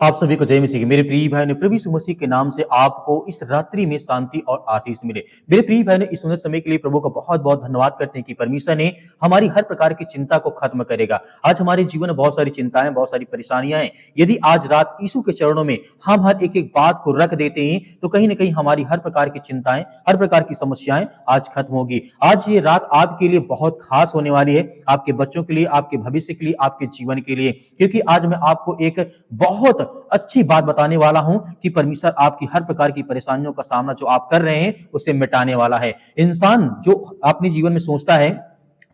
आप सभी को जय मसीह की। मेरे प्रिय भाई ने प्रभु यीशु मसीह के नाम से आपको इस रात्रि में शांति और आशीष मिले। मेरे प्रिय भाई ने इस सुंदर समय के लिए प्रभु का बहुत बहुत धन्यवाद करते हैं कि परमेश्वर ने हमारी हर प्रकार की चिंता को खत्म करेगा। आज हमारे जीवन में बहुत सारी चिंताएं, बहुत सारी परेशानियां हैं। यदि आज रात यीशु के चरणों में हम हर एक एक बात को रख देते हैं तो कहीं ना कहीं हमारी हर प्रकार की चिंताएं, हर प्रकार की समस्याएं आज खत्म होगी। आज ये रात आपके लिए बहुत खास होने वाली है, आपके बच्चों के लिए, आपके भविष्य के लिए, आपके जीवन के लिए, क्योंकि आज मैं आपको एक बहुत अच्छी बात बताने वाला हूं कि परमेश्वर आपकी हर प्रकार की परेशानियों का सामना जो आप कर रहे हैं उसे मिटाने वाला है। इंसान जो अपने जीवन में सोचता है,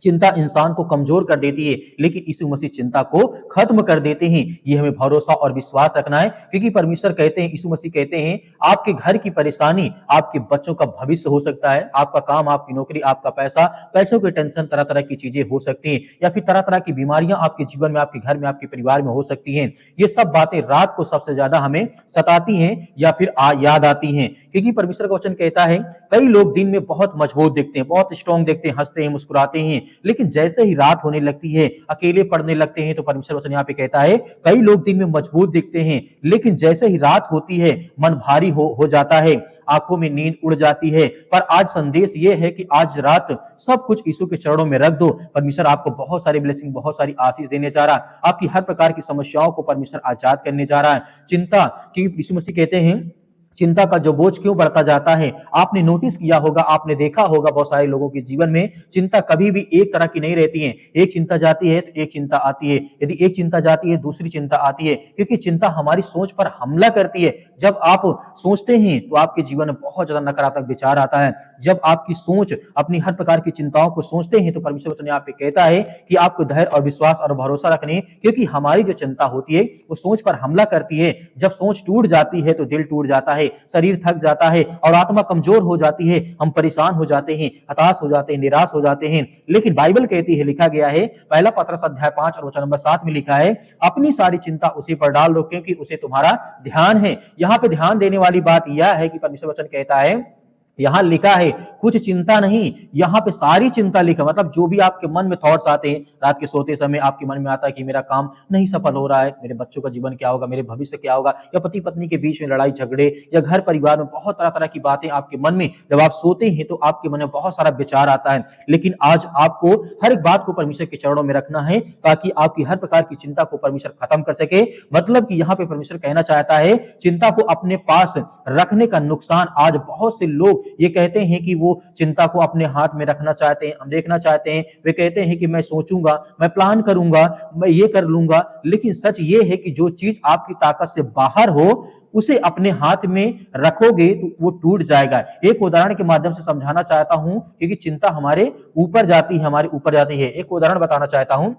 चिंता इंसान को कमजोर कर देती है, लेकिन यीशु मसीह चिंता को खत्म कर देते हैं। ये हमें भरोसा और विश्वास रखना है, क्योंकि परमेश्वर कहते हैं, यीशु मसीह कहते हैं, आपके घर की परेशानी आपके बच्चों का भविष्य हो सकता है, आपका काम, आपकी नौकरी, आपका पैसा, पैसों की टेंशन, तरह तरह की चीजें हो सकती हैं, या फिर तरह तरह की बीमारियां आपके जीवन में, आपके घर में, आपके परिवार में हो सकती हैं। ये सब बातें रात को सबसे ज्यादा हमें सताती हैं या फिर याद आती हैं, क्योंकि परमेश्वर का वचन कहता है, कई लोग दिन में बहुत मजबूत दिखते हैं, बहुत स्ट्रांग दिखते हैं, हंसते हैं, मुस्कुराते हैं, लेकिन जैसे ही रात होने लगती है, अकेले पड़ने लगते हैं, तो परमेश्वर वचन यहाँ पे कहता है, कई लोग दिन में मजबूत दिखते हैं, लेकिन जैसे ही रात होती है मन भारी हो जाता है, आंखों में नींद उड़ जाती है। पर आज संदेश ये है कि आज रात सब कुछ यीशु के चरणों में रख दो। परमेश्वर आपको बहुत सारी ब्लेसिंग, बहुत सारी आशीष देने जा रहा है। आपकी हर प्रकार की समस्याओं को परमेश्वर आजाद करने जा रहा है। चिंता की, यीशु मसीह कहते हैं, चिंता का जो बोझ क्यों बढ़ता जाता है। आपने नोटिस किया होगा, आपने देखा होगा, बहुत सारे लोगों के जीवन में चिंता कभी भी एक तरह की नहीं रहती है। एक चिंता जाती है तो एक चिंता आती है, यदि एक चिंता जाती है दूसरी चिंता आती है, क्योंकि चिंता हमारी सोच पर हमला करती है। जब आप सोचते हैं तो आपके जीवन में बहुत ज्यादा नकारात्मक विचार आता है। जब आपकी सोच अपनी हर प्रकार की चिंताओं को सोचते हैं तो परमेश्वर वचन यहाँ पे कहता है कि आपको धैर्य और विश्वास और भरोसा रखने, क्योंकि हमारी जो चिंता होती है वो सोच पर हमला करती है। जब सोच टूट जाती है तो दिल टूट जाता है, शरीर थक जाता है और आत्मा कमजोर हो जाती है। हम परेशान हो जाते हैं, हताश हो जाते हैं, निराश हो जाते हैं। लेकिन बाइबल कहती है, लिखा गया है, पहला पत्रस अध्याय 5 और वचन नंबर 7 में लिखा है, अपनी सारी चिंता उसी पर डाल दो क्योंकि उसे तुम्हारा ध्यान है। यहाँ पे ध्यान देने वाली बात यह है कि परमेश्वर वचन कहता है, यहां लिखा है कुछ चिंता नहीं, यहां पे सारी चिंता लिखा, मतलब जो भी आपके मन में थॉट्स आते हैं, रात के सोते समय आपके मन में आता है कि मेरा काम नहीं सफल हो रहा है, मेरे बच्चों का जीवन क्या होगा, मेरे भविष्य क्या होगा, या पति पत्नी के बीच में लड़ाई झगड़े, या घर परिवार में बहुत तरह तरह की बातें आपके मन में, जब आप सोते हैं तो आपके मन में बहुत सारा विचार आता है। लेकिन आज आपको हर एक बात को परमेश्वर के चरणों में रखना है, ताकि आपकी हर प्रकार की चिंता को परमेश्वर खत्म कर सके। मतलब कि यहाँ पे परमेश्वर कहना चाहता है, चिंता को अपने पास रखने का नुकसान, आज बहुत से लोग ये कहते हैं कि वो चिंता को अपने हाथ में रखना चाहते हैं, हम देखना चाहते हैं। वे कहते हैं कि मैं सोचूंगा, मैं प्लान करूंगा, मैं ये कर लूंगा, लेकिन सच ये है कि जो चीज आपकी ताकत से बाहर हो उसे अपने हाथ में रखोगे तो वो टूट जाएगा। एक उदाहरण के माध्यम से समझाना चाहता हूं, क्योंकि चिंता हमारे ऊपर जाती है, हमारे ऊपर जाती है। एक उदाहरण बताना चाहता हूं,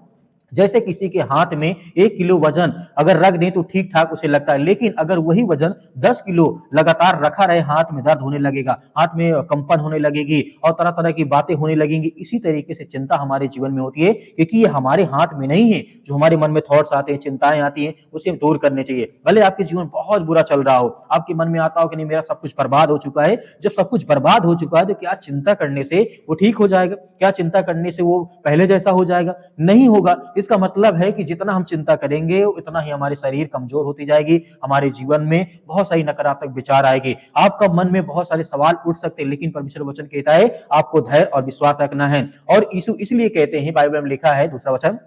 जैसे किसी के हाथ में 1 किलो वजन अगर रख दें तो ठीक ठाक उसे लगता है, लेकिन अगर वही वजन 10 किलो लगातार रखा रहे, हाथ में दर्द होने लगेगा, हाथ में कंपन होने लगेगी और तरह तरह की बातें होने लगेंगी। इसी तरीके से चिंता हमारे जीवन में होती है, क्योंकि ये हमारे हाथ में नहीं है। जो हमारे मन में थॉट्स आते हैं, चिंताएं आती हैं, उसे दूर करने चाहिए। भले आपके जीवन बहुत बुरा चल रहा हो, आपके मन में आता हो कि नहीं मेरा सब कुछ बर्बाद हो चुका है। जब सब कुछ बर्बाद हो चुका है तो क्या चिंता करने से वो ठीक हो जाएगा? क्या चिंता करने से वो पहले जैसा हो जाएगा? नहीं होगा। इसका मतलब है कि जितना हम चिंता करेंगे उतना ही हमारे शरीर कमजोर होती जाएगी, हमारे जीवन में बहुत सारी नकारात्मक विचार आएंगे, आपका मन में बहुत सारे सवाल उठ सकते हैं। लेकिन परमेश्वर वचन कहता है आपको धैर्य और विश्वास रखना है। और यीशु इसलिए कहते हैं, बाइबल में लिखा है दूसरा वचन,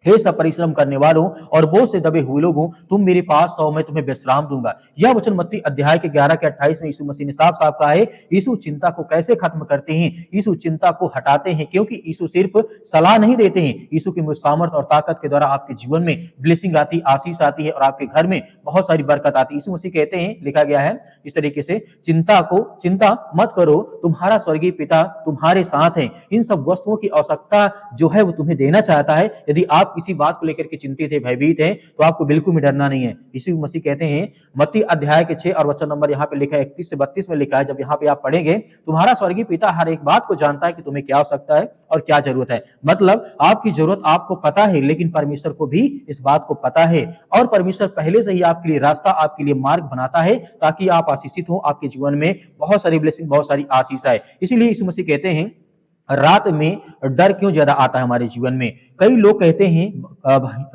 हे सब परिश्रम करने वालों और बोझ से दबे हुए लोगों, तुम मेरे पास आओ, मैं तुम्हें विश्राम दूंगा। यह वचन मत्ती अध्याय के 11 के 28 में यीशु मसीह ने साफ साफ कहा है। यीशु चिंता को कैसे खत्म करते हैं? यीशु चिंता को हटाते हैं, क्योंकि यीशु सिर्फ सलाह नहीं देते हैं, यीशु की सामर्थ और ताकत के द्वारा आपके जीवन में ब्लेसिंग आती, आशीष आती है और आपके घर में बहुत सारी बरकत आती है। यीशु मसीह कहते हैं, लिखा गया है इस तरीके से, चिंता मत करो, तुम्हारा स्वर्गीय पिता तुम्हारे साथ है। इन सब वस्तुओं की आवश्यकता जो है वो तुम्हें देना चाहता है। यदि आप किसी बात को लेकर के चिंतित है, भयभीत है, तो आपको बिल्कुल भी डरना नहीं है। यीशु मसीह कहते हैं, मत्ती अध्याय के 6 और वचन नंबर यहाँ पे लिखा है 31 से 32 में लिखा है, जब यहाँ पे आप पढ़ेंगे, तुम्हारा स्वर्गीय पिता हर एक बात को जानता है कि तुम्हें क्या आवश्यकता है और क्या जरूरत है। मतलब आपकी जरूरत आपको पता है, लेकिन परमेश्वर को भी इस बात को पता है, और परमेश्वर पहले से ही आपके लिए रास्ता, आपके लिए मार्ग बनाता है, ताकि आप आशीषित हो, आपके जीवन में बहुत सारी ब्लेसिंग, बहुत सारी आशीष आए। इसीलिए यीशु मसीह कहते हैं, रात में डर क्यों ज्यादा आता है हमारे जीवन में? कई लोग कहते हैं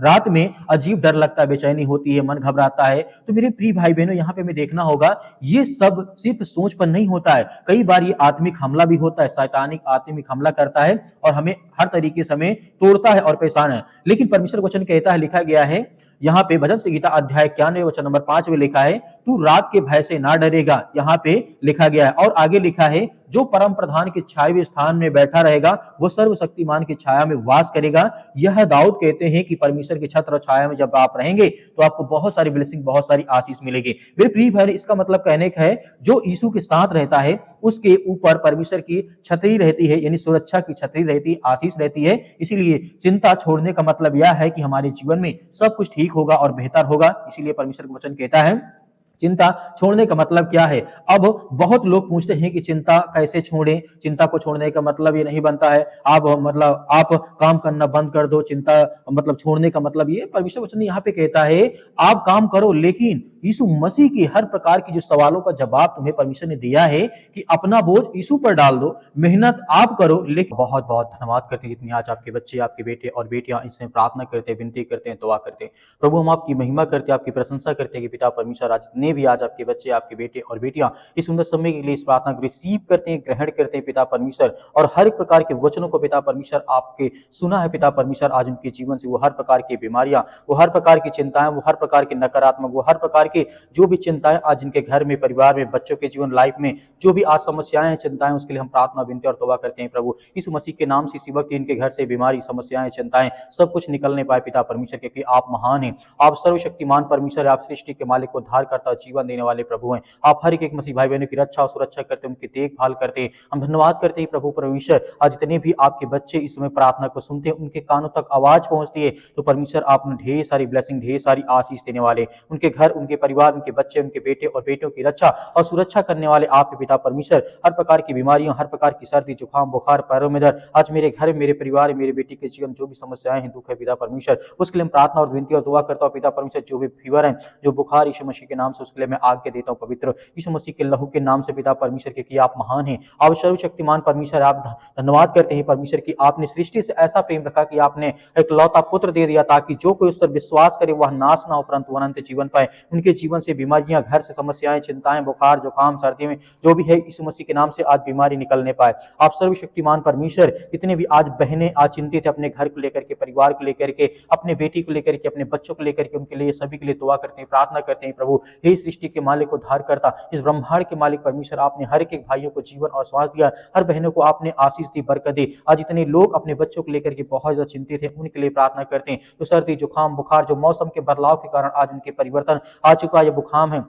रात में अजीब डर लगता है, बेचैनी होती है, मन घबराता है। तो मेरे प्रिय भाई बहनों, यहाँ पे हमें देखना होगा, ये सब सिर्फ सोच पर नहीं होता है। कई बार ये आत्मिक हमला भी होता है, शैतानिक आत्मिक हमला करता है और हमें हर तरीके से हमें तोड़ता है और परेशान है। लेकिन परमेश्वर वचन कहता है, लिखा गया है यहाँ पे भजन संहिता अध्याय 91 वचन नंबर 5 में लिखा है, तू रात के भय से ना डरेगा। यहाँ पे लिखा गया है और आगे लिखा है, जो परम प्रधान के छाए हुए स्थान में बैठा रहेगा वो सर्वशक्तिमान की छाया में वास करेगा। यह दाऊद कहते हैं कि परमेश्वर की छत्र और छाया में जब आप रहेंगे तो आपको बहुत सारी ब्लेसिंग, बहुत सारी आशीष मिलेगी। मेरे प्रिय भाई, इसका मतलब कहने का है, जो यीशु के साथ रहता है उसके ऊपर परमेश्वर की छतरी रहती है, यानी सुरक्षा की छतरी रहती है, आशीष रहती है। इसीलिए चिंता छोड़ने का मतलब यह है कि हमारे जीवन में सब कुछ ठीक होगा और बेहतर होगा। इसीलिए परमेश्वर का वचन कहता है, चिंता छोड़ने का मतलब क्या है? अब बहुत लोग पूछते हैं कि चिंता कैसे छोड़ें? चिंता को छोड़ने का मतलब ये नहीं बनता है आप मतलब आप काम करना बंद कर दो। चिंता मतलब छोड़ने का मतलब ये परमेश्वर वचन यहाँ पे कहता है, आप काम करो, लेकिन यीशु मसीह की हर प्रकार की जो सवालों का जवाब तुम्हें परमेश्वर ने दिया है कि अपना बोझ यीशु पर डाल दो, मेहनत आप करो। लेकिन बहुत बहुत धन्यवाद करते हैं जितनी आज आपके बच्चे, आपके बेटे और बेटियां इसमें प्रार्थना करते हैं, विनती करते हैं, दुआ करते हैं। प्रभु, हम आपकी महिमा करते हैं, आपकी प्रशंसा करते हैं कि पिता परमेश्वर, आज जितने भी आज आपके बच्चे, आपके बेटे और बेटियां इस सुंदर समय के लिए इस प्रार्थना को रिसीव करते हैं, ग्रहण करते हैं पिता परमेश्वर, और हर एक प्रकार के वचनों को पिता परमेश्वर आपके सुना है पिता परमेश्वर, आज उनके जीवन से वो हर प्रकार की बीमारियां, वो हर प्रकार की चिंताएं, वो हर प्रकार के नकारात्मक, वो हर प्रकार के जो भी चिंताएं आज इनके घर में, परिवार में, बच्चों के जीवन लाइफ में जो भी आज समस्याएं हैं, चिंताएं, उसके लिए हम प्रार्थना, विनती और तौबा करते हैं। प्रभु, इस मसीह के नाम से इसी वक्त इनके घर से बीमारी, समस्याएं, चिंताएं सब कुछ निकलने पाए पिता परमेश्वर, क्योंकि आप महान हैं, आप सर्वशक्तिमान परमेश्वर, आप सृष्टि के मालिक, उद्धार करता, जीवन देने वाले प्रभु हैं। आप हर एक मसीह भाई बहनों की रक्षा और सुरक्षा करते, उनकी देखभाल करते। हम धन्यवाद करते हैं प्रभु परमेश्वर, आज जितने भी आपके बच्चे इस समय प्रार्थना को सुनते हैं, उनके कानों तक आवाज पहुंचती है, तो परमेश्वर आप ढेर सारी ब्लेसिंग, ढेर सारी आशीष देने वाले, उनके घर, उनके परिवार, उनके बच्चे, उनके बेटे और बेटियों की रक्षा और सुरक्षा करने वाले आपके पिता परमेश्वर, हर प्रकार की बीमारियों, हर प्रकार की सर्दी, जुकाम, बुखार, पैरों में दर्द, आज मेरे घर, मेरे परिवार, मेरे बेटी के जीवन जो भी समस्याएं हैं, दुख है पिता परमेश्वर, उसके लिए हम प्रार्थना और विनती और दुआ करता हूं पिता परमेश्वर। जो भी फीवर है, जो बुखार, यीशु मसीह के नाम से उसके लिए मैं आज्ञा देता हूं, पवित्र यीशु मसीह के लहू के नाम से पिता परमेश्वर, क्योंकि आप महान हैं, आप सर्वशक्तिमान परमेश्वर। आप धन्यवाद करते हैं परमेश्वर की आपने सृष्टि से ऐसा प्रेम रखा कि आपने एक लौता पुत्र दे दिया, ताकि जो कोई उस पर विश्वास करे वह नाश ना हो परंतु अनंत जीवन पाए। उनके जीवन से बीमारियां, घर से समस्याएं, चिंताएं, बुखार, जुकाम, सर्दी में जो भी है, यीशु मसीह के नाम से आज बीमारी निकलने पाए। आप सर्वशक्तिमान परमेश्वर, जितने भी आज बहनें आज चिंतित है अपने घर को लेकर के, परिवार को लेकर के, अपने बेटी को लेकर के, अपने बच्चों को लेकर के, उनके लिए सभी के लिए दुआ करते हैं, प्रार्थना करते हैं। प्रभु, हे सृष्टि के मालिक, उद्धार करता, इस ब्रह्मांड के मालिक परमेश्वर, आपने हर एक भाइयों को जीवन और श्वास दिया, हर बहनों को आपने आशीष दी, बरकत दी। आज इतने लोग अपने बच्चों को लेकर के बहुत ज्यादा चिंतित है, उनके लिए प्रार्थना करते हैं। जो सर्दी, जुकाम, बुखार, जो मौसम के बदलाव के कारण आज उनके परिवर्तन आ चुका है, बुखार है,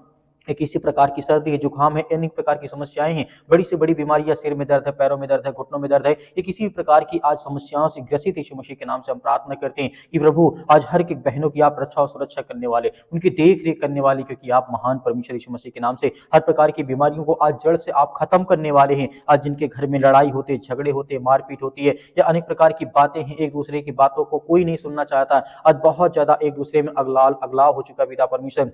एक इसी प्रकार की सर्दी है, जुकाम है, अनेक प्रकार की समस्याएं हैं, बड़ी से बड़ी बीमारियां, सिर में दर्द है, पैरों में दर्द है, घुटनों में दर्द है, ये किसी भी प्रकार की आज समस्याओं से ग्रसित यीशु मसीह के नाम से हम प्रार्थना करते हैं कि प्रभु, आज हर एक बहनों की आप रक्षा और सुरक्षा करने वाले, उनकी देख रेख करने वाले, क्योंकि आप महान परमेश्वर यीशु मसीह के नाम से हर प्रकार की बीमारियों को आज जड़ से आप खत्म करने वाले हैं। आज जिनके घर में लड़ाई होते, झगड़े होते, मारपीट होती है, या अनेक प्रकार की बातें हैं, एक दूसरे की बातों को कोई नहीं सुनना चाहता, आज बहुत ज्यादा एक दूसरे में अगलाव हो चुका पिता परमेश्वर,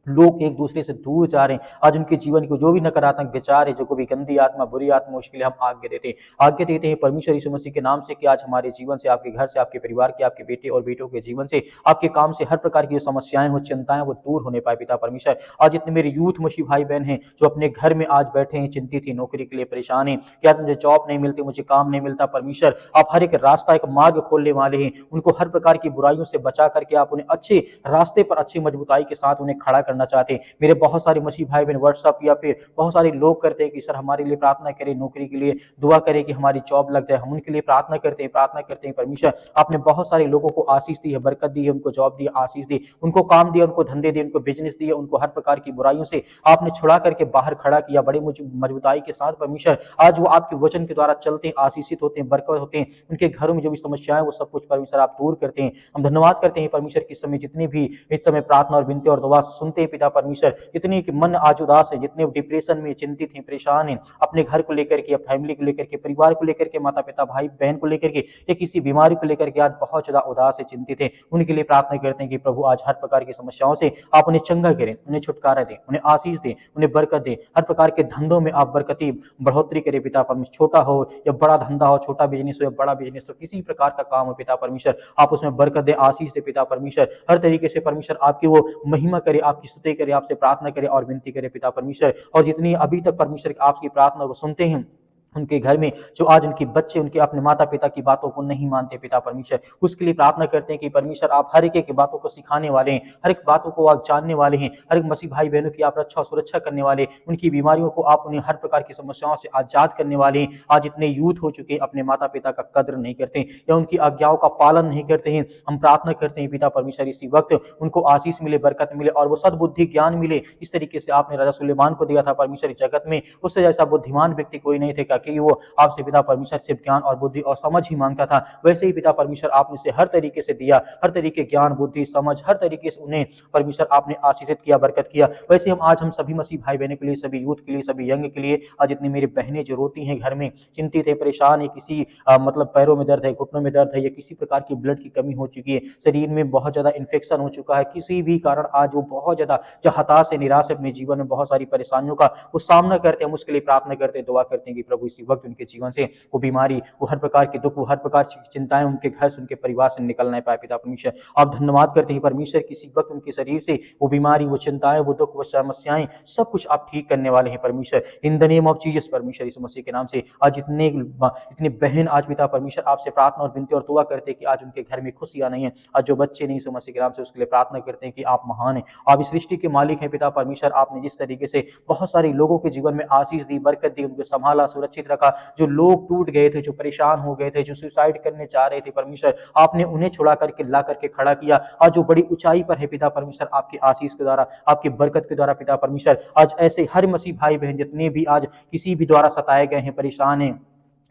लोग एक दूसरे से दूर जा रहे हैं। आज उनके जीवन को जो भी नकारात्मक विचार है, जो कोई गंदी आत्मा, बुरी आत्मा, उसके लिए हम आज्ञा देते हैं परमेश्वर यीशु मसीह के नाम से कि आज हमारे जीवन से, आपके घर से, आपके परिवार के, आपके बेटे और बेटों के जीवन से, आपके काम से हर प्रकार की जो समस्याएं हो, चिंताएं, वो दूर होने पाए पिता परमेश्वर। आज जितने मेरे यूथ मसीह भाई बहन हैं जो अपने घर में आज बैठे हैं, चिंतित ही, नौकरी के लिए परेशान है कि आज मुझे जॉब नहीं मिलती, मुझे काम नहीं मिलता, परमेश्वर आप हर एक रास्ता, एक मार्ग खोलने वाले हैं, उनको हर प्रकार की बुराइयों से बचा करके आप उन्हें अच्छे रास्ते पर, अच्छी मजबूताई के साथ उन्हें खड़ा करना चाहते हैं। मेरे बहुत सारे मसीह भाई बहन व्हाट्सएप या फिर बहुत सारे लोग करते हैं कि सर हमारे लिए प्रार्थना करें, नौकरी के लिए दुआ करें कि हमारी जॉब लग जाए। हम उनके लिए प्रार्थना करते हैं परमेश्वर, आपने बहुत सारे लोगों को आशीष दी है, बरकत दी है, उनको जॉब दी, आशीष दी, उनको काम दिया, उनको धंधे दिए, उनको बिजनेस दिए, उनको हर प्रकार की बुराइयों से आपने छुड़ा करके बाहर खड़ा किया बड़े मजबूताई के साथ परमेश्वर। आज वो आपके वचन के द्वारा चलते हैं, आशीषित होते हैं, बरकत होते हैं, उनके घरों में जो भी समस्याएं वो सब कुछ परमेश्वर आप दूर करते हैं। हम धन्यवाद करते हैं परमेश्वर कि इस समय जितने भी इस समय प्रार्थना और विनती और दुआ सुनते रोते हैं पिता परमेश्वर, जितने कि मन आज उदास है, जितने डिप्रेशन में चिंतित हैं, परेशान हैं, अपने घर को लेकर के या फैमिली को लेकर के, परिवार को लेकर के, माता पिता भाई बहन को लेकर के या किसी बीमारी को लेकर के आज बहुत ज्यादा उदास है, चिंतित है, उनके लिए प्रार्थना करते हैं कि प्रभु आज हर प्रकार की समस्याओं से आप उन्हें चंगा करें, उन्हें छुटकारा दें, उन्हें आशीष दें, उन्हें बरकत दें, हर प्रकार के धंधों में आप बरकती बढ़ोतरी करें पिता परमेश्वर, छोटा हो या बड़ा धंधा हो, छोटा बिजनेस हो या बड़ा बिजनेस हो, किसी प्रकार का काम हो पिता परमेश्वर, आप उसमें बरकत दे, आशीष दे पिता परमेश्वर, हर तरीके से परमेश्वर आपकी वो महिमा करे, आपकी स्तुति करे, आपसे प्रार्थना करे और विनती करे पिता परमेश्वर। और जितनी अभी तक परमेश्वर आपकी प्रार्थना को सुनते हैं, उनके घर में जो आज उनके बच्चे उनके अपने माता पिता की बातों को नहीं मानते पिता परमेश्वर, उसके लिए प्रार्थना करते हैं कि परमेश्वर आप हर एक की बातों को सिखाने वाले हैं, हर एक बातों को आप जानने वाले हैं, हर एक मसीह भाई बहनों की आप रक्षा और सुरक्षा करने वाले, उनकी बीमारियों को आप उन्हें हर प्रकार की समस्याओं से आजाद करने वाले हैं। आज इतने यूथ हो चुके हैं अपने माता पिता का कद्र नहीं करते या उनकी आज्ञाओं का पालन नहीं करते हैं। हम प्रार्थना करते हैं पिता परमेश्वर इसी वक्त उनको आशीष मिले, बरकत मिले और वो सद्बुद्धि ज्ञान मिले, इस तरीके से आपने राजा सुलेमान को दिया था परमेश्वर जगत में, उससे जैसा बुद्धिमान व्यक्ति कोई नहीं थे कि वो आपसे पिता परमेश्वर सिर्फ ज्ञान और बुद्धि और समझ ही मांगता था, वैसे ही पिता परमेश्वर आपने से हर तरीके से दिया, हर तरीके ज्ञान बुद्धि समझ हर तरीके से उन्हें परमेश्वर आपने आशीषित किया, बरकत किया। वैसे हम सभी मसीह भाई बहनों के लिए, सभी यूथ के लिए, सभी यंग के लिए, आज जितनी मेरी बहनें जो रोती हैं घर में, चिंतित है, परेशान है, किसी मतलब पैरों में दर्द है, घुटनों में दर्द है या किसी प्रकार की ब्लड की कमी हो चुकी है, शरीर में बहुत ज्यादा इन्फेक्शन हो चुका है, किसी भी कारण आज वो बहुत ज्यादा जो हताश है, निराश है, अपने जीवन में बहुत सारी परेशानियों का वो सामना करते हैं, हम उसके लिए प्रार्थना करते हैं, दुआ करते हैं कि प्रभु इसी वक्त उनके जीवन से वो बीमारी, वो हर प्रकार के दुख, वो हर प्रकार की चिंताएं उनके घर से, उनके परिवार से निकल नहीं पाए पिता परमेश्वर। आप धन्यवाद करते हैं परमेश्वर, किसी वक्त उनके शरीर से वो बीमारी, वो चिंताएं, वो दुख, वो समस्याएं सब कुछ आप ठीक करने वाले हैं परमेश्वर, इन द नेम ऑफ जीसस परमेश्वर, यीशु मसीह के नाम से। आज इतने बहन आज पिता परमेश्वर आपसे प्रार्थना और विनती और दुआ करते हैं कि आज उनके घर में खुशियां नहीं है, आज जो बच्चे नहीं यीशु मसीह के नाम से, उसके लिए प्रार्थना करते हैं कि आप महान हैं, आप इस सृष्टि के मालिक हैं पिता परमेश्वर। आपने जिस तरीके से बहुत सारे लोगों के जीवन में आशीष दी, बरकत दी, उनको संभाला, सुरक्षित रखा, जो लोग टूट गए थे, जो परेशान हो गए थे, जो सुसाइड करने चाह रहे थे परमेश्वर, आपने उन्हें छुड़ा करके ला करके खड़ा किया, आज जो बड़ी ऊंचाई पर है पिता परमेश्वर, आपकी आशीष के द्वारा, आपकी बरकत के द्वारा पिता परमेश्वर। आज ऐसे हर मसीह भाई बहन जितने भी आज किसी भी द्वारा सताए गए हैं, परेशान हैं,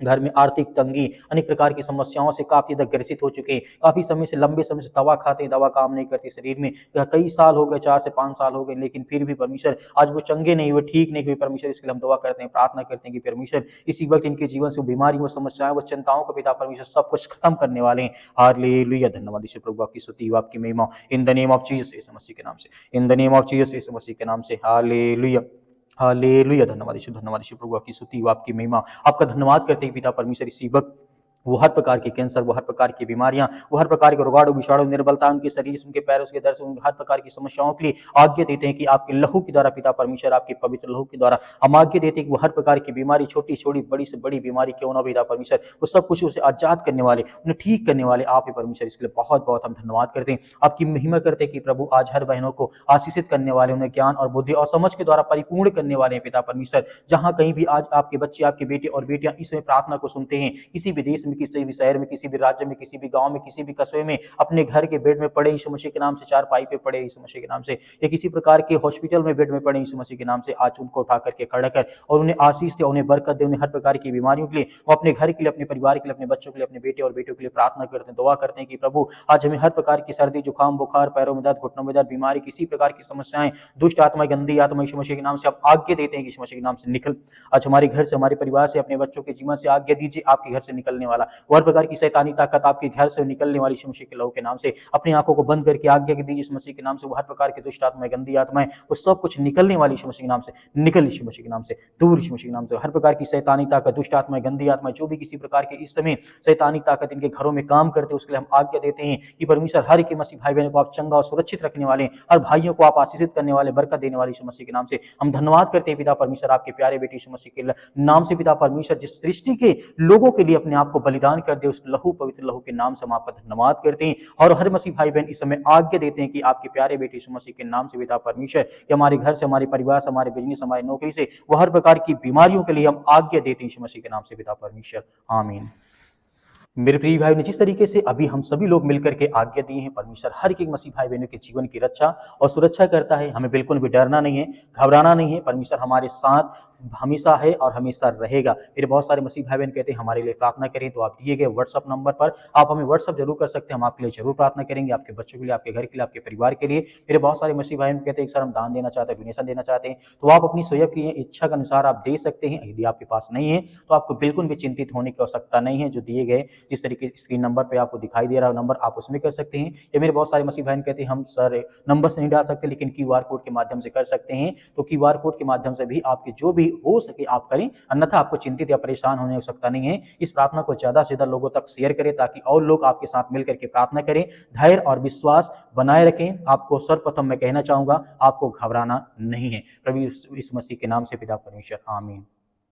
घर में आर्थिक तंगी, अनेक प्रकार की समस्याओं से काफी ज्यादा ग्रसित हो चुके हैं, काफी समय से, लंबे समय से दवा खाते हैं, दवा काम नहीं करती शरीर में, कई साल हो गए, 4 से 5 साल हो गए, लेकिन फिर भी परमेश्वर आज वो चंगे नहीं हुए, ठीक नहीं हुए परमेश्वर। इसके लिए हम दुआ करते हैं, प्रार्थना करते हैं कि परमेश्वर इसी वक्त इनके जीवन से वो बीमारी, वो समस्याएं, वो चिंताओं को पिता परमेश्वर सब कुछ खत्म करने वाले हैं। हालेलुया, धन्यवाद यीशु प्रभु, आपकी स्तुति, आपकी महिमा, in the name of Jesus यीशु मसीह के नाम से, in the name of Jesus यीशु मसीह के नाम से। हालेलुया, हालेलुया, धन्यवाद यीशु प्रभु, आपकी स्तुति, आपकी महिमा, आपका धन्यवाद करते हैं पिता परमेश्वर। इसी वक्त वो हर प्रकार के कैंसर, वो हर प्रकार की बीमारियां, वो हर प्रकार के रोगाणु विषाणु, निर्बलता, उनके शरीर से, उनके पैरों के दर्द से, हर प्रकार की समस्याओं के लिए आज्ञा देते हैं कि आपके लहू के द्वारा पिता परमेश्वर, आपके पवित्र लहू के द्वारा हम आज्ञा देते हैं कि वो हर प्रकार की बीमारी, छोटी छोटी, बड़ी से बड़ी बीमारी क्यों ना पिता परमेश्वर, वो सब कुछ उसे आजाद करने वाले, उन्हें ठीक करने वाले आप ही परमेश्वर। इसके लिए बहुत बहुत हम धन्यवाद करते हैं, आपकी महिमा करते हैं कि प्रभु आज हर बहनों को आशीषित करने वाले, उन्हें ज्ञान और बुद्धि और समझ के द्वारा परिपूर्ण करने वाले हैं पिता परमेश्वर। जहां कहीं भी आज आपके बच्चे, आपके बेटे और बेटियां इसमें प्रार्थना को सुनते हैं, किसी भी देश में, किसी भी शहर में, किसी भी राज्य में, किसी भी गांव में, किसी भी कस्बे में, अपने घर के बेड में पड़े यीशु मसीह के नाम से, चारपाई पे पड़े यीशु मसीह के नाम से, या किसी प्रकार के हॉस्पिटल में बेड में पड़े यीशु मसीह के नाम से, आज उनको उठा करके खड़ा कर और उन्हें आशीष दे, उन्हें बरकत दे, उन्हें हर प्रकार की बीमारियों के लिए, वो अपने घर के लिए, अपने परिवार के लिए, अपने बच्चों के लिए, अपने बेटे और बेटियों के लिए प्रार्थना करते हैं, दुआ करते हैं कि प्रभु आज हमें हर प्रकार की सर्दी, जुकाम, बुखार, पैरों में दर्द, घुटनों में दर्द, बीमारी, किसी प्रकार की समस्याएं, दुष्ट आत्मा, गंदी आत्मा यीशु मसीह के नाम से आप आज्ञा देते हैं कि यीशु मसीह के नाम से निकल। आज हमारे घर से, हमारे परिवार से, अपने बच्चों के जीवन से आज्ञा दीजिए, आपके घर से निकलने वाला वो हर प्रकार की शैतानी ताकत आपके घर से निकलने वाली यीशु मसीह के लहू के नाम से, अपनी आंखों को बंद करके आज्ञा दीजिए यीशु मसीह के नाम से, वो हर प्रकार के दुष्ट आत्माएं, गंदी आत्माएं, वो सब कुछ निकलने वाली यीशु मसीह के नाम से, निकल यीशु मसीह के नाम से, दूर यीशु मसीह के नाम से, हर प्रकार की शैतानी ताकत, दुष्ट आत्माएं, गंदी आत्माएं, जो भी किसी प्रकार के इस समय शैतानी ताकत इनके घरों में काम करते हैं, उसके लिए हम आज्ञा देते हैं कि परमेश्वर हर एक मसीह भाई बहनों को आप चंगा और सुरक्षित रखने वाले, हर भाइयों को आप आशीषित करने वाले, बरकत देने वाले यीशु मसीह के नाम से हम धन्यवाद करते हैं पिता परमेश्वर, आपके प्यारे बेटे यीशु मसीह के नाम से पिता परमेश्वर, जिस सृष्टि के लोगों के लिए अपने आप को बलिदान कर दे, उस लहू, पवित्र लहू के नाम से हम आपका धन्यवाद करते हैं। और हर मसीह भाई बहन इस समय आज्ञा देते हैं कि आपके प्यारे बेटे यीशु मसीह के नाम से पिता परमेश्वर, कि हमारे घर से, हमारे परिवार से, हमारे बिजनेस, हमारी नौकरी से, वो हर प्रकार की बीमारियों के लिए हम आज्ञा देते हैं यीशु मसीह के नाम से पिता परमेश्वर, आमीन। मेरे प्रिय भाई ने जिस तरीके से अभी हम सभी लोग मिलकर के आज्ञा दिए हैं, परमेश्वर हर एक मसीह भाई बहनों के जीवन की रक्षा और सुरक्षा करता है, हमें बिल्कुल भी डरना नहीं है, घबराना नहीं है, परमेश्वर हमारे साथ हमेशा है और हमेशा रहेगा। मेरे बहुत सारे मसीह भाई बहन कहते हैं हमारे लिए प्रार्थना करें, तो आप दिए गए व्हाट्सएप नंबर पर आप हमें व्हाट्सएप जरूर कर सकते हैं, हम आपके लिए जरूर प्रार्थना करेंगे, आपके बच्चों के लिए, आपके घर के लिए, आपके परिवार के लिए। मेरे बहुत सारे मसीह भाई बहन कहते हैं सर हम दान देना चाहते हैं, डोनेशन देना चाहते हैं, तो आप अपनी स्वयं की इच्छा के अनुसार आप दे सकते हैं। यदि आपके पास नहीं है तो आपको बिल्कुल भी चिंतित होने की आवश्यकता नहीं है। जो दिए गए जिस तरीके स्क्रीन नंबर पे आपको दिखाई दे रहा है नंबर, आप उसमें कर सकते हैं। या मेरे बहुत सारे मसीह भाई कहते हैं हम सर नंबर से नहीं डाल सकते लेकिन क्यूआर कोड के माध्यम से कर सकते हैं, तो क्यूआर कोड के माध्यम से भी आपके जो भी हो सके आप करें, अन्यथा आपको चिंतित या परेशान होने की आवश्यकता नहीं है। इस प्रार्थना को ज्यादा से ज्यादा लोगों तक शेयर करें ताकि और लोग आपके साथ मिलकर के प्रार्थना करें। धैर्य और विश्वास बनाए रखें। आपको सर्वप्रथम मैं कहना चाहूंगा आपको घबराना नहीं है। प्रभु यीशु मसीह के नाम से पिता परमेश्वर, आमीन।